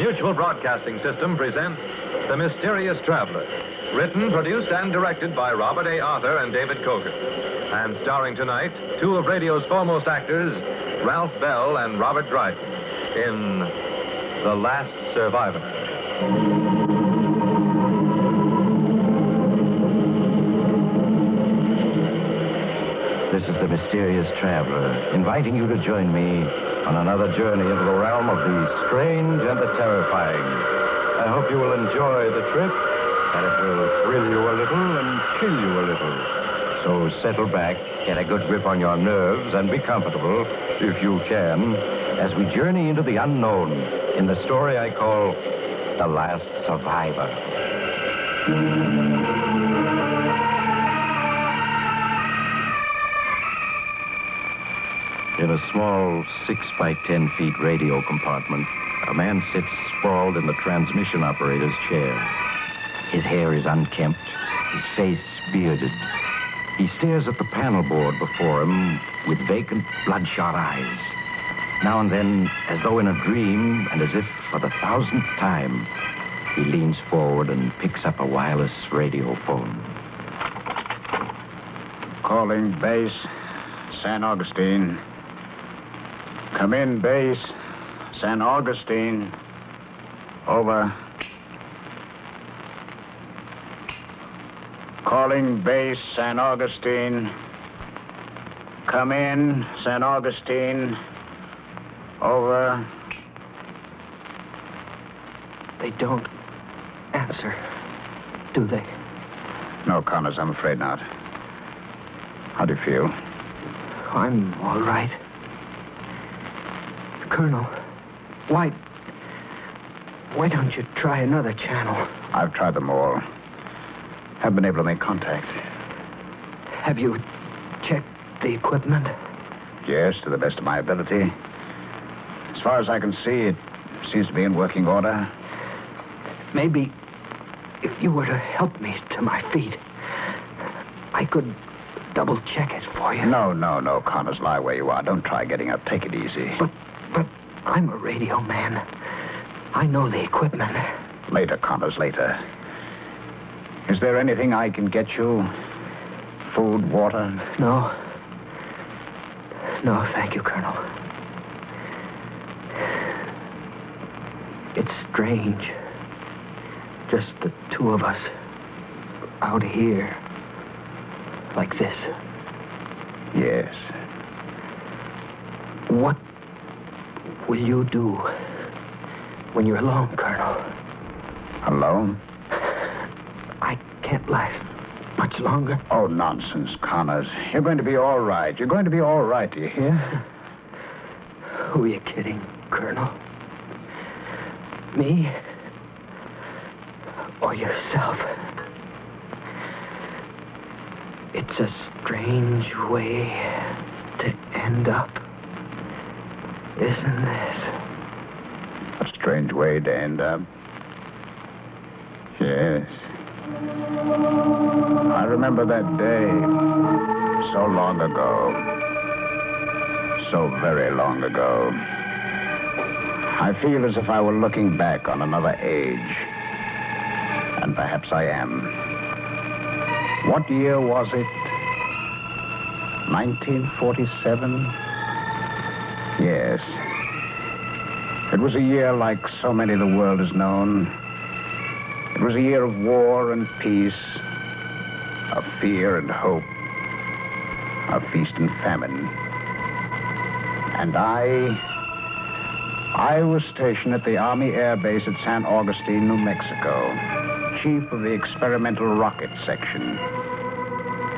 Mutual Broadcasting System presents The Mysterious Traveler. Written, produced, and directed by Robert A. Arthur and David Kogan. And starring tonight, two of radio's foremost actors, Ralph Bell and Robert Dryden, in The Last Survivor. This is the Mysterious Traveler, inviting you to join me on another journey into the realm of the strange and the terrifying. I hope you will enjoy the trip, and it will thrill you a little and chill you a little. So settle back, get a good grip on your nerves, and be comfortable, if you can, as we journey into the unknown in the story I call The Last Survivor. In a small 6 by 10 feet radio compartment, a man sits sprawled in the transmission operator's chair. His hair is unkempt, his face bearded. He stares at the panel board before him with vacant, bloodshot eyes. Now and then, as though in a dream, and as if for the 1000th time, he leans forward and picks up a wireless radio phone. Calling base, San Augustine. Come in, base, San Augustine. Over. Calling base, San Augustine. Come in, San Augustine. Over. They don't answer, do they? No, Connors, I'm afraid not. How do you feel? I'm all right. Colonel, why don't you try another channel? I've tried them all. Haven't been able to make contact. Have you checked the equipment? Yes, to the best of my ability. As far as I can see, it seems to be in working order. Maybe if you were to help me to my feet, I could double-check it for you. No, Connors, lie where you are. Don't try getting up. Take it easy. But I'm a radio man. I know the equipment. Later, Connors, later. Is there anything I can get you? Food, water? No, thank you, Colonel. It's strange. Just the two of us out here like this. Yes. What will you do when you're alone, Colonel? Alone? I can't last much longer. Oh, nonsense, Connors. You're going to be all right. You're going to be all right, do you hear? Who are you kidding, Colonel? Me? Or yourself? It's a strange way to end up, isn't it? A strange way to end up. Yes. I remember that day so long ago. So very long ago. I feel as if I were looking back on another age. And perhaps I am. What year was it? 1947? Yes. It was a year like so many the world has known. It was a year of war and peace, of fear and hope, of feast and famine. And I was stationed at the Army Air Base at San Augustine, New Mexico, chief of the experimental rocket section.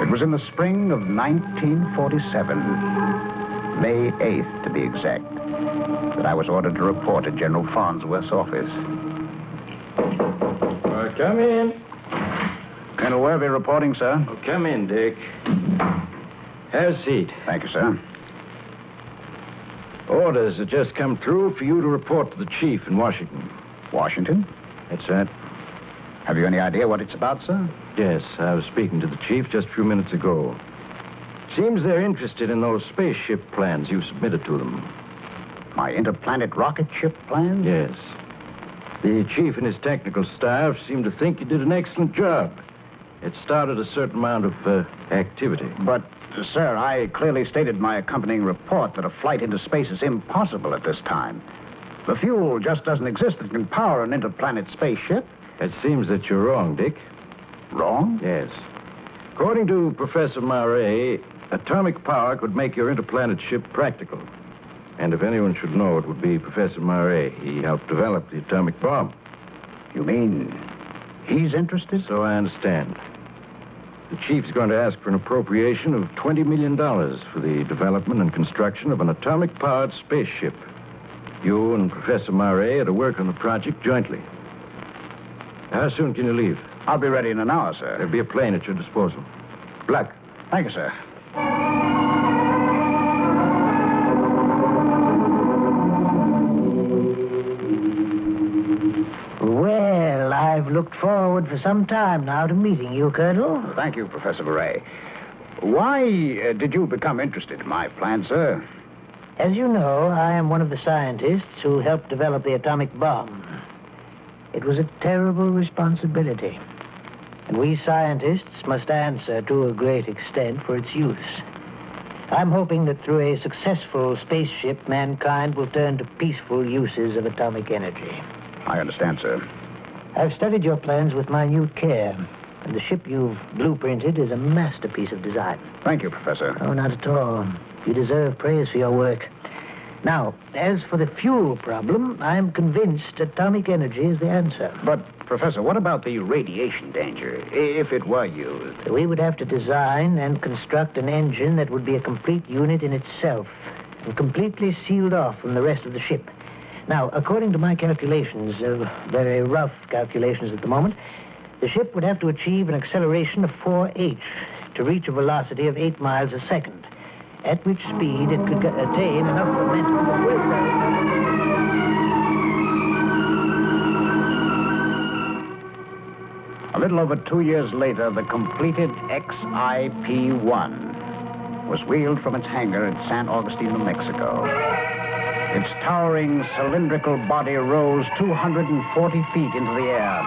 It was in the spring of 1947, May 8th to be exact, that I was ordered to report at General Farnsworth's office. Come in. Colonel Worthy reporting, sir. Oh, come in, Dick. Have a seat. Thank you, sir. Orders have just come through for you to report to the chief in Washington. Washington? That's right. Have you any idea what it's about, sir? Yes, I was speaking to the chief just a few minutes ago. Seems they're interested in those spaceship plans you submitted to them. My interplanet rocket ship plans? Yes. The chief and his technical staff seem to think you did an excellent job. It started a certain amount of activity. But, sir, I clearly stated in my accompanying report that a flight into space is impossible at this time. The fuel just doesn't exist that can power an interplanet spaceship. It seems that you're wrong, Dick. Wrong? Yes. According to Professor Mare, atomic power could make your interplanet ship practical. And if anyone should know, it would be Professor Mare. He helped develop the atomic bomb. You mean he's interested? So I understand. The chief's going to ask for an appropriation of $20 million for the development and construction of an atomic-powered spaceship. You and Professor Mare are to work on the project jointly. How soon can you leave? I'll be ready in an hour, sir. There'll be a plane at your disposal. Good luck. Thank you, sir. Well, I've looked forward for some time now to meeting you, Colonel. Thank you, Professor Murray. Why did you become interested in my plan, sir? As you know, I am one of the scientists who helped develop the atomic bomb. It was a terrible responsibility, and we scientists must answer to a great extent for its use. I'm hoping that through a successful spaceship, mankind will turn to peaceful uses of atomic energy. I understand, sir. I've studied your plans with minute care, and the ship you've blueprinted is a masterpiece of design. Thank you, Professor. Oh, not at all. You deserve praise for your work. Now, as for the fuel problem, I'm convinced atomic energy is the answer. But, Professor, what about the radiation danger, if it were used? We would have to design and construct an engine that would be a complete unit in itself and completely sealed off from the rest of the ship. Now, according to my calculations, very rough calculations at the moment, the ship would have to achieve an acceleration of 4h to reach a velocity of 8 miles a second, at which speed it could attain enough momentum to A little over 2 years later, the completed XIP-1 was wheeled from its hangar at San Augustine, New Mexico. Its towering cylindrical body rose 240 feet into the air,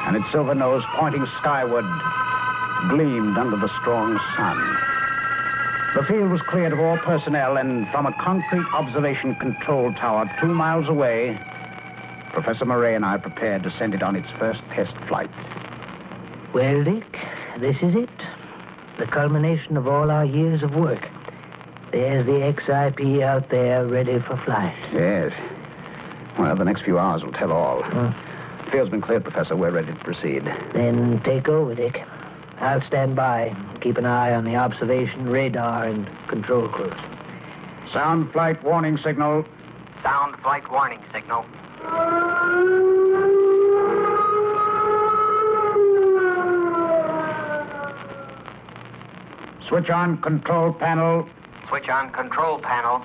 and its silver nose, pointing skyward, gleamed under the strong sun. The field was cleared of all personnel, and from a concrete observation control tower 2 miles away, Professor Murray and I prepared to send it on its first test flight. Well, Dick, this is it. The culmination of all our years of work. There's the XIP out there ready for flight. Yes. Well, the next few hours will tell all. The field's been cleared, Professor. We're ready to proceed. Then take over, Dick. I'll stand by. Keep an eye on the observation, radar, and control crews. Sound flight warning signal. Sound flight warning signal. Switch on control panel. Switch on control panel.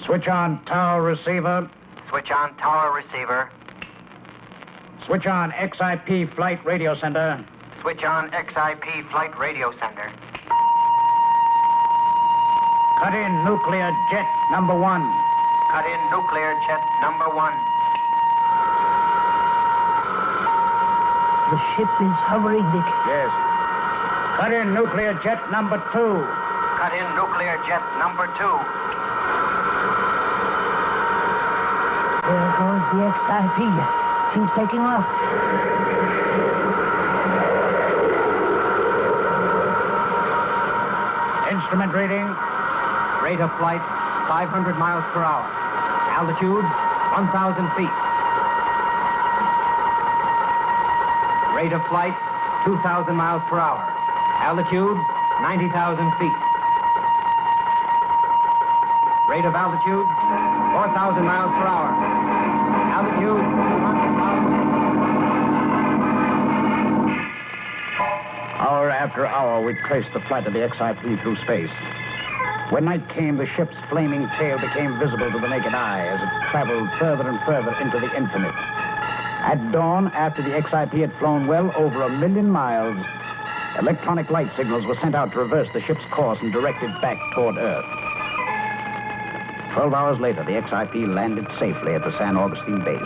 Switch on tower receiver. Switch on tower receiver. Switch on XIP flight radio center. Switch on XIP flight radio center. Cut in nuclear jet number 1. Cut in nuclear jet number 1. The ship is hovering, Dick. Yes. Cut in nuclear jet number 2. Cut in nuclear jet number 2. There goes the XIP. She's taking off. Instrument reading. Rate of flight, 500 miles per hour. Altitude, 1,000 feet. Rate of flight, 2,000 miles per hour. Altitude, 90,000 feet. Rate of altitude, 4,000 miles per hour. Altitude, 200,000. Hour after hour, we traced the flight of the XIP through space. When night came, the ship's flaming tail became visible to the naked eye as it traveled further and further into the infinite. At dawn, after the XIP had flown well over 1 million miles, electronic light signals were sent out to reverse the ship's course and direct it back toward Earth. 12 hours later, the XIP landed safely at the San Augustine base.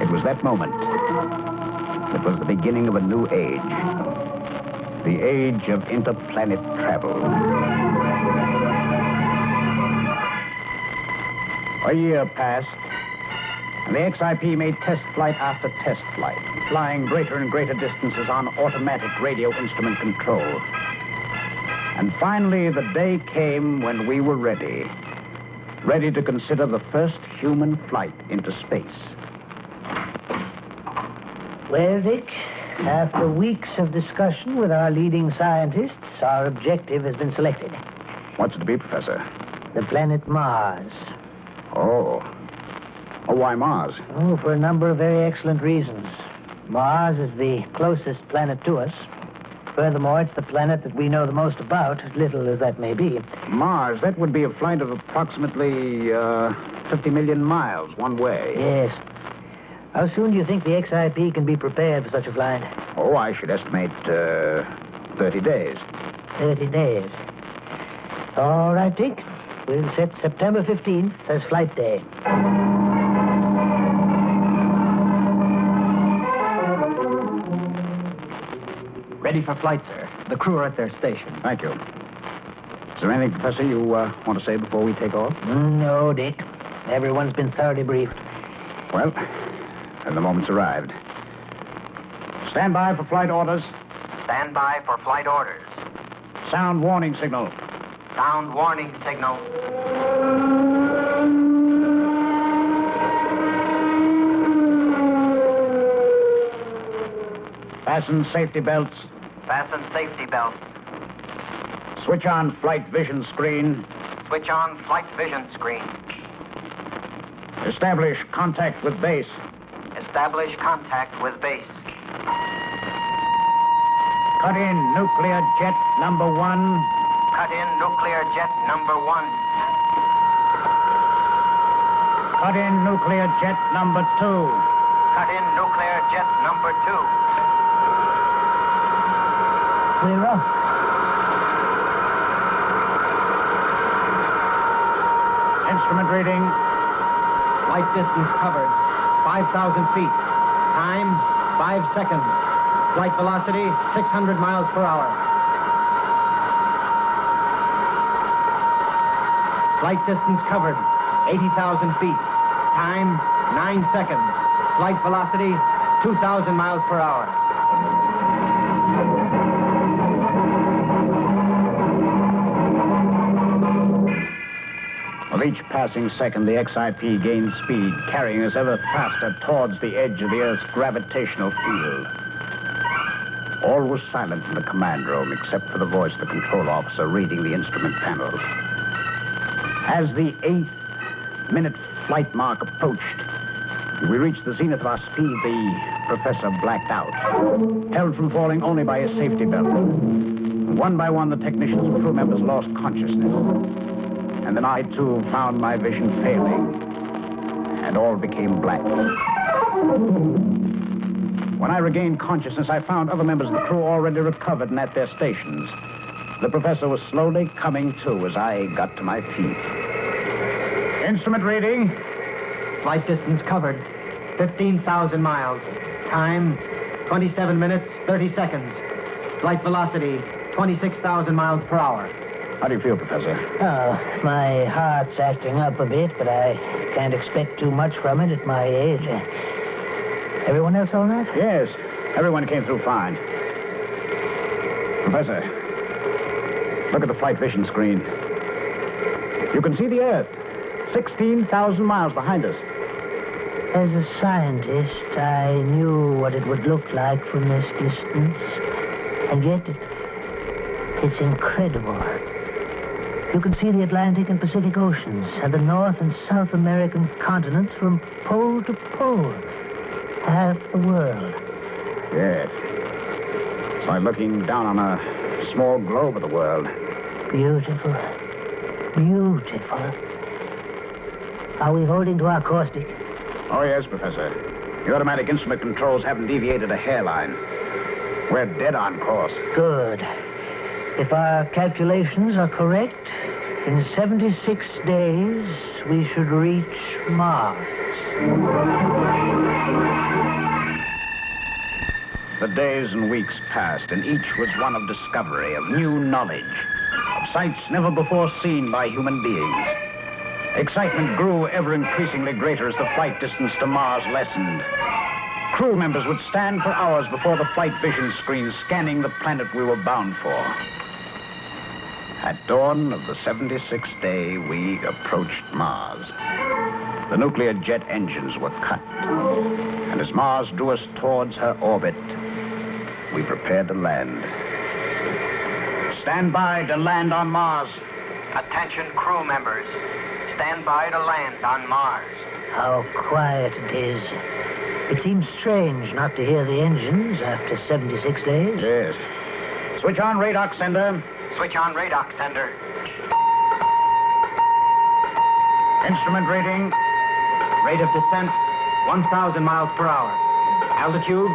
It was that moment that was the beginning of a new age. The age of interplanet travel. A year passed, and the XIP made test flight after test flight, flying greater and greater distances on automatic radio instrument control. And finally, the day came when we were ready to consider the first human flight into space. Well, Dick, after weeks of discussion with our leading scientists, our objective has been selected. What's it to be, Professor? The planet Mars. Oh, why Mars? Oh, for a number of very excellent reasons. Mars is the closest planet to us. Furthermore, it's the planet that we know the most about, little as that may be. Mars, that would be a flight of approximately 50 million miles one way. Yes. How soon do you think the XIP can be prepared for such a flight? Oh, I should estimate 30 days. 30 days. All right, Dick. We'll set September 15th as flight day. Ready for flight, sir. The crew are at their station. Thank you. Is there anything, Professor, you want to say before we take off? No, Dick. Everyone's been thoroughly briefed. Well, then the moment's arrived. Stand by for flight orders. Stand by for flight orders. Sound warning signal. Sound warning signal. Fasten safety belts. Fasten safety belts. Switch on flight vision screen. Switch on flight vision screen. Establish contact with base. Establish contact with base. Cut in nuclear jet number 1. Cut in nuclear jet number 1. Cut in nuclear jet number 2. Cut in nuclear jet number 2. We're off. Instrument reading. Flight distance covered, 5,000 feet. Time, 5 seconds. Flight velocity, 600 miles per hour. Flight distance covered, 80,000 feet. Time, 9 seconds. Flight velocity, 2,000 miles per hour. With each passing second, the XIP gained speed, carrying us ever faster towards the edge of the Earth's gravitational field. All was silent in the command room, except for the voice of the control officer reading the instrument panels. As the 8th-minute flight mark approached, we reached the zenith of our speed, the professor blacked out, held from falling only by his safety belt. One by one, the technicians and crew members lost consciousness. And then I, too, found my vision failing, and all became black. When I regained consciousness, I found other members of the crew already recovered and at their stations. The professor was slowly coming to as I got to my feet. Instrument reading. Flight distance covered, 15,000 miles. Time, 27 minutes, 30 seconds. Flight velocity, 26,000 miles per hour. How do you feel, Professor? Oh, my heart's acting up a bit, but I can't expect too much from it at my age. Everyone else all right? Yes, everyone came through fine. Professor, look at the flight vision screen. You can see the Earth, 16,000 miles behind us. As a scientist, I knew what it would look like from this distance. And yet, it's incredible. You can see the Atlantic and Pacific Oceans and the North and South American continents from pole to pole. Half the world. Yes. It's like looking down on a small globe of the world. Beautiful. Beautiful. Are we holding to our course, Dick? Oh, yes, Professor. The automatic instrument controls haven't deviated a hairline. We're dead on course. Good. If our calculations are correct, In 76 days, we should reach Mars. The days and weeks passed, and each was one of discovery, of new knowledge, of sights never before seen by human beings. Excitement grew ever increasingly greater as the flight distance to Mars lessened. Crew members would stand for hours before the flight vision screen, scanning the planet we were bound for. At dawn of the 76th day, we approached Mars. The nuclear jet engines were cut, and as Mars drew us towards her orbit, we prepared to land. Stand by to land on Mars. Attention crew members. Stand by to land on Mars. How quiet it is. It seems strange not to hear the engines after 76 days. Yes. Switch on radar sender. Switch on radar sender. Instrument rating. Rate of descent, 1,000 miles per hour. Altitude,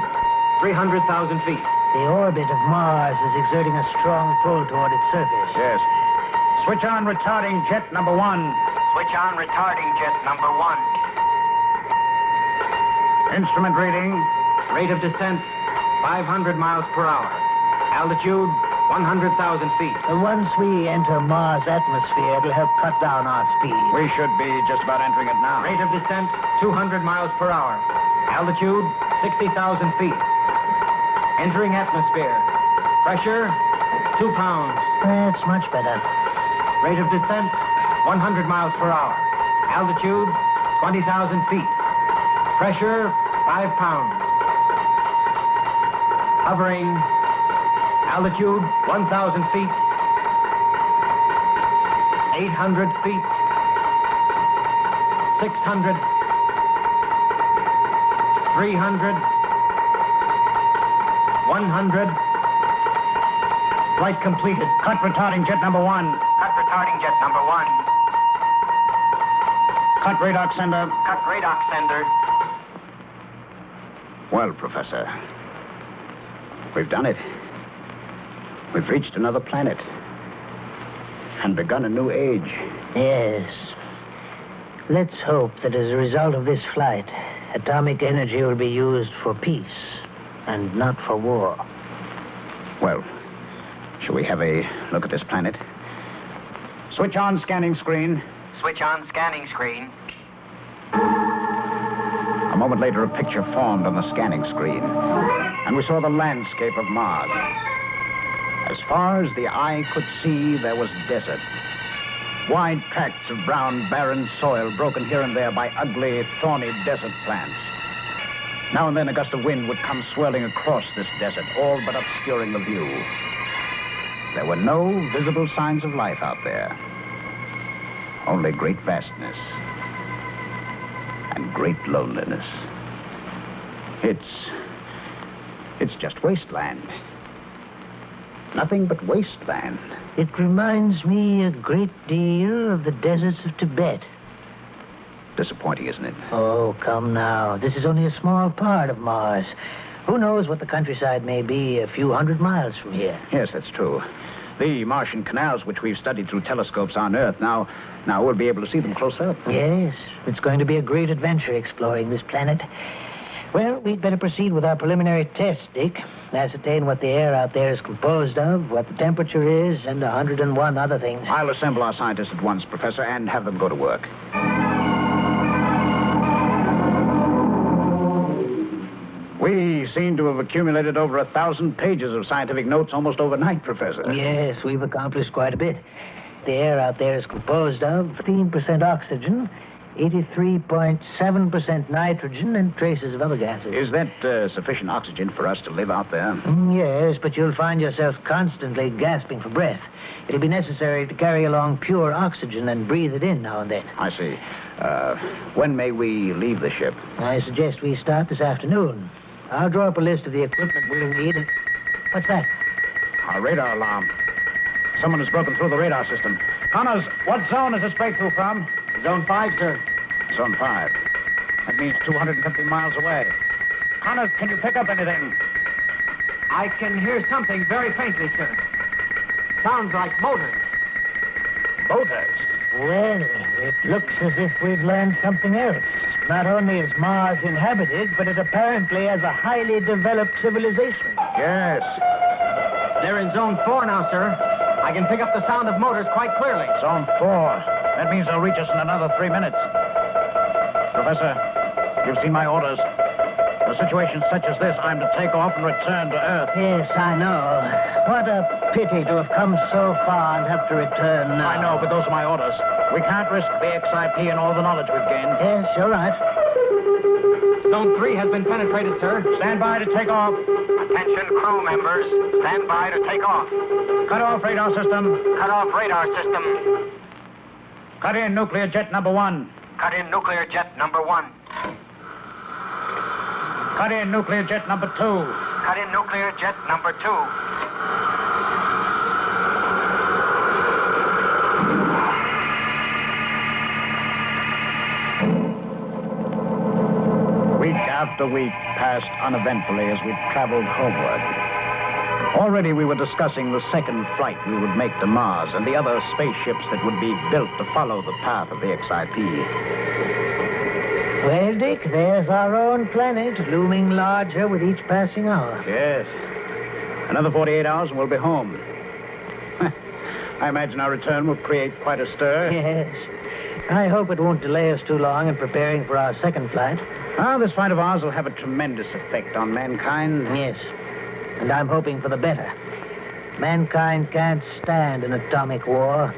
300,000 feet. The orbit of Mars is exerting a strong pull toward its surface. Yes. Switch on retarding jet number 1. Switch on retarding jet number 1. Instrument rating. Rate of descent, 500 miles per hour. Altitude, 100,000 feet. Once we enter Mars' atmosphere, it'll help cut down our speed. We should be just about entering it now. Rate of descent, 200 miles per hour. Altitude, 60,000 feet. Entering atmosphere. Pressure, 2 pounds. That's much better. Rate of descent, 100 miles per hour. Altitude, 20,000 feet. Pressure, 5 pounds. Hovering. Altitude, 1,000 feet. 800 feet. 600. 300. 100. Flight completed. Cut retarding jet number 1. Cut retarding jet number 1. Cut radar sender. Cut radar sender. Well, Professor, we've done it. We've reached another planet and begun a new age. Yes. Let's hope that as a result of this flight, atomic energy will be used for peace and not for war. Well, shall we have a look at this planet? Switch on scanning screen. Switch on scanning screen. A moment later, a picture formed on the scanning screen, and we saw the landscape of Mars. As far as the eye could see, there was desert. Wide tracts of brown, barren soil broken here and there by ugly, thorny desert plants. Now and then a gust of wind would come swirling across this desert, all but obscuring the view. There were no visible signs of life out there. Only great vastness and great loneliness. It's just wasteland. Nothing but wasteland. It reminds me a great deal of the deserts of Tibet. Disappointing, isn't it? Oh, come now. This is only a small part of Mars. Who knows what the countryside may be a few hundred miles from here? Yes, that's true. The Martian canals, which we've studied through telescopes on Earth, now we'll be able to see them close up. Yes, it's going to be a great adventure exploring this planet. Well, we'd better proceed with our preliminary test, Dick. Ascertain what the air out there is composed of, what the temperature is, and 101 other things. I'll assemble our scientists at once, Professor, and have them go to work. We seem to have accumulated over 1,000 pages of scientific notes almost overnight, Professor. Yes, we've accomplished quite a bit. The air out there is composed of 15% oxygen, 83.7% nitrogen, and traces of other gases. Is that sufficient oxygen for us to live out there? Yes, but you'll find yourself constantly gasping for breath. It'll be necessary to carry along pure oxygen and breathe it in now and then. I see. When may we leave the ship? I suggest we start this afternoon. I'll draw up a list of the equipment we'll need. What's that? Our radar alarm. Someone has broken through the radar system. Connors, what zone is this breakthrough from? Zone 5, sir. Zone 5. That means 250 miles away. Connors, can you pick up anything? I can hear something very faintly, sir. Sounds like motors. Boaters. Well, it looks as if we've learned something else. Not only is Mars inhabited, but it apparently has a highly developed civilization. Yes. They're in Zone 4 now, sir. I can pick up the sound of motors quite clearly. Zone 4. That means they'll reach us in another 3 minutes. Professor, you've seen my orders. In a situation such as this, I'm to take off and return to Earth. Yes, I know. What a pity to have come so far and have to return now. I know, but those are my orders. We can't risk the XIP and all the knowledge we've gained. Yes, you're right. Zone 3 has been penetrated, sir. Stand by to take off. Attention crew members. Stand by to take off. Cut off radar system. Cut off radar system. Cut in nuclear jet number 1. Cut in nuclear jet number 1. Cut in nuclear jet number 2. Cut in nuclear jet number 2. Week after week passed uneventfully as we traveled homeward. Already we were discussing the second flight we would make to Mars and the other spaceships that would be built to follow the path of the XIP. Well, Dick, there's our own planet, looming larger with each passing hour. Yes. Another 48 hours and we'll be home. I imagine our return will create quite a stir. Yes. I hope it won't delay us too long in preparing for our second flight. Ah, this flight of ours will have a tremendous effect on mankind. Yes. And I'm hoping for the better. Mankind can't stand an atomic war.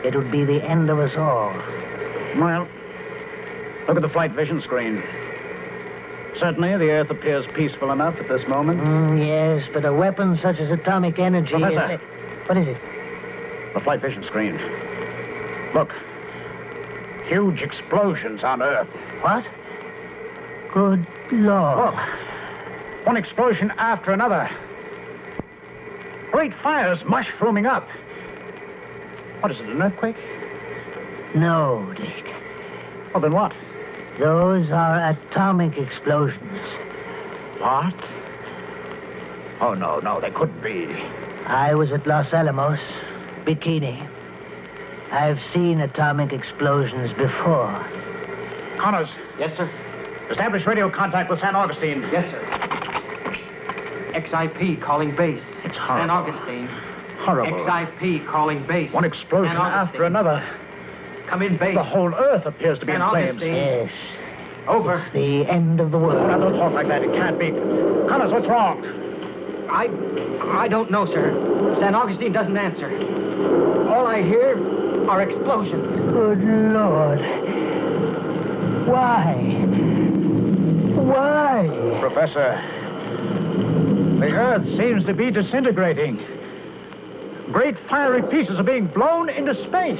It would be the end of us all. Well, look at the flight vision screen. Certainly, the Earth appears peaceful enough at this moment. Yes, but a weapon such as atomic energy... Professor. What is it? The flight vision screen. Look. Huge explosions on Earth. What? Good Lord. Look. One explosion after another. Great fires mushrooming up. What is it, an earthquake? No, Dick. Well, then what? Those are atomic explosions. What? Oh, no, they couldn't be. I was at Los Alamos, Bikini. I've seen atomic explosions before. Connors. Yes, sir. Establish radio contact with San Augustine. Yes, sir. XIP calling base. It's horrible. San Augustine. Horrible. XIP calling base. One explosion San Augustine. after another. Come in, base. The whole Earth appears to be San in flames. Augustine. Yes. Over. It's the end of the world. Now, don't talk like that. It can't be. Connors, what's wrong? I don't know, sir. San Augustine doesn't answer. All I hear are explosions. Good Lord. Why? Professor, the Earth seems to be disintegrating. Great fiery pieces are being blown into space.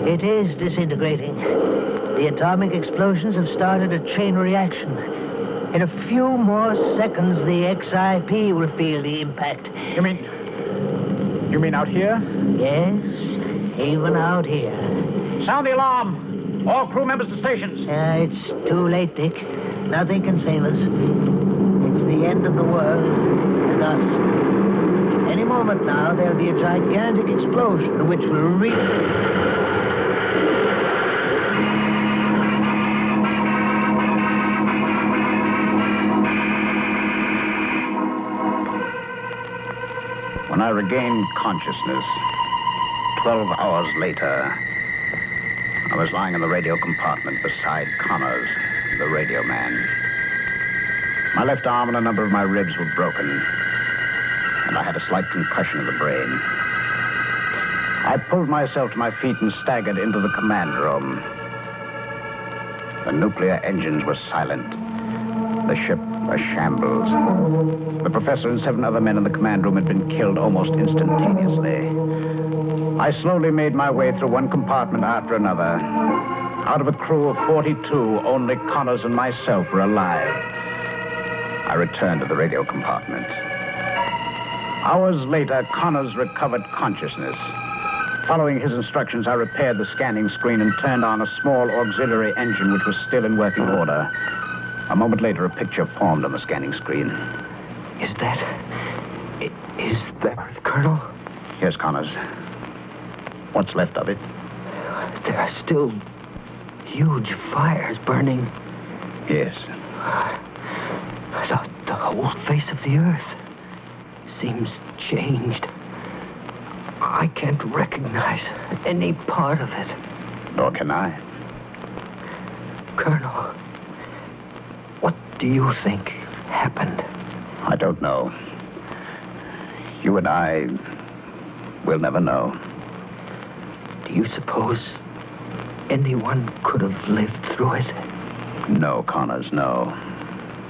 It is disintegrating. The atomic explosions have started a chain reaction. In a few more seconds, the XIP will feel the impact. You mean out here? Yes, even out here. Sound the alarm. All crew members to stations. It's too late, Dick. Nothing can save us. It's the end of the world and us. Any moment now, there'll be a gigantic explosion which will When I regained consciousness, 12 hours later, I was lying in the radio compartment beside Connors, the radio man. My left arm and a number of my ribs were broken, and I had a slight concussion of the brain. I pulled myself to my feet and staggered into the command room. The nuclear engines were silent. The ship a shambles. The professor and 7 other men in the command room had been killed almost instantaneously. I slowly made my way through one compartment after another. Out of a crew of 42, only Connors and myself were alive. I returned to the radio compartment. Hours later, Connors recovered consciousness. Following his instructions, I repaired the scanning screen and turned on a small auxiliary engine which was still in working order. A moment later, a picture formed on the scanning screen. Is that Earth, Colonel? Yes, Connors. What's left of it? There are still huge fires burning. Yes. The whole face of the earth seems changed. I can't recognize any part of it. Nor can I. Colonel, what do you think happened? I don't know. You and I will never know. Do you suppose anyone could have lived through it? No, Connors, no.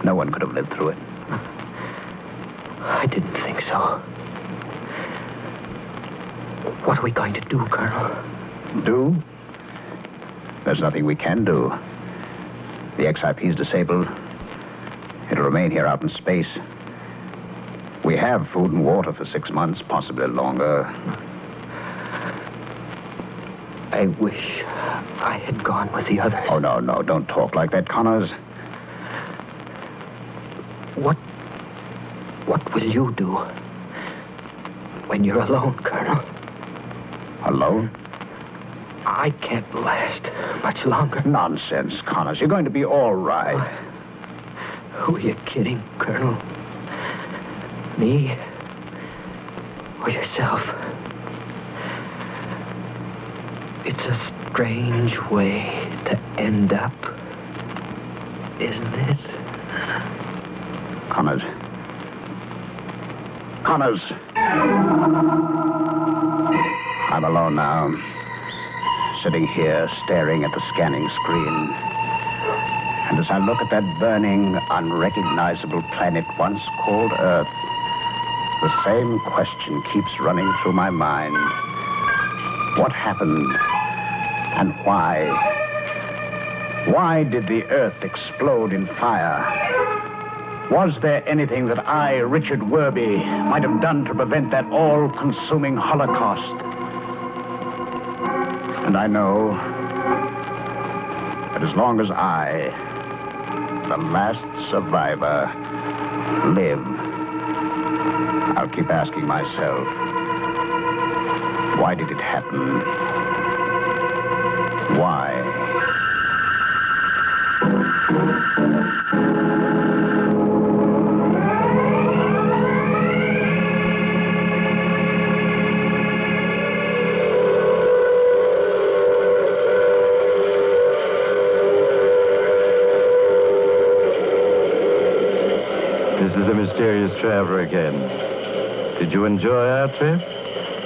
No one could have lived through it. I didn't think so. What are we going to do, Colonel? Do? There's nothing we can do. The XIP's disabled. It'll remain here out in space. We have food and water for 6 months, possibly longer. I wish I had gone with the others. Oh, no, don't talk like that, Connors. What will you do when you're alone, Colonel? Alone? I can't last much longer. Nonsense, Connors. You're going to be all right. Who are you kidding, Colonel? Me? Or yourself? It's a strange way to end up, isn't it? Connors. Connors! I'm alone now. Sitting here, staring at the scanning screen. And as I look at that burning, unrecognizable planet once called Earth, the same question keeps running through my mind. What happened? And why? Why did the Earth explode in fire? Was there anything that I, Richard Werby, might have done to prevent that all-consuming Holocaust? And I know that as long as I, the last survivor, live, I'll keep asking myself, why did it happen? Why? This is the mysterious traveler again. Did you enjoy our trip?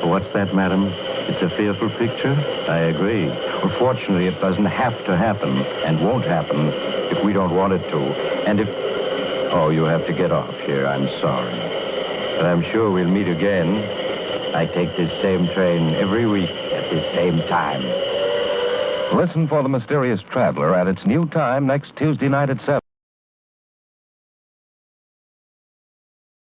What's that, madam? It's a fearful picture? I agree. Well, fortunately, it doesn't have to happen and won't happen if we don't want it to. And if... Oh, you have to get off here. I'm sorry. But I'm sure we'll meet again. I take this same train every week at this same time. Listen for The Mysterious Traveler at its new time next Tuesday night at 7.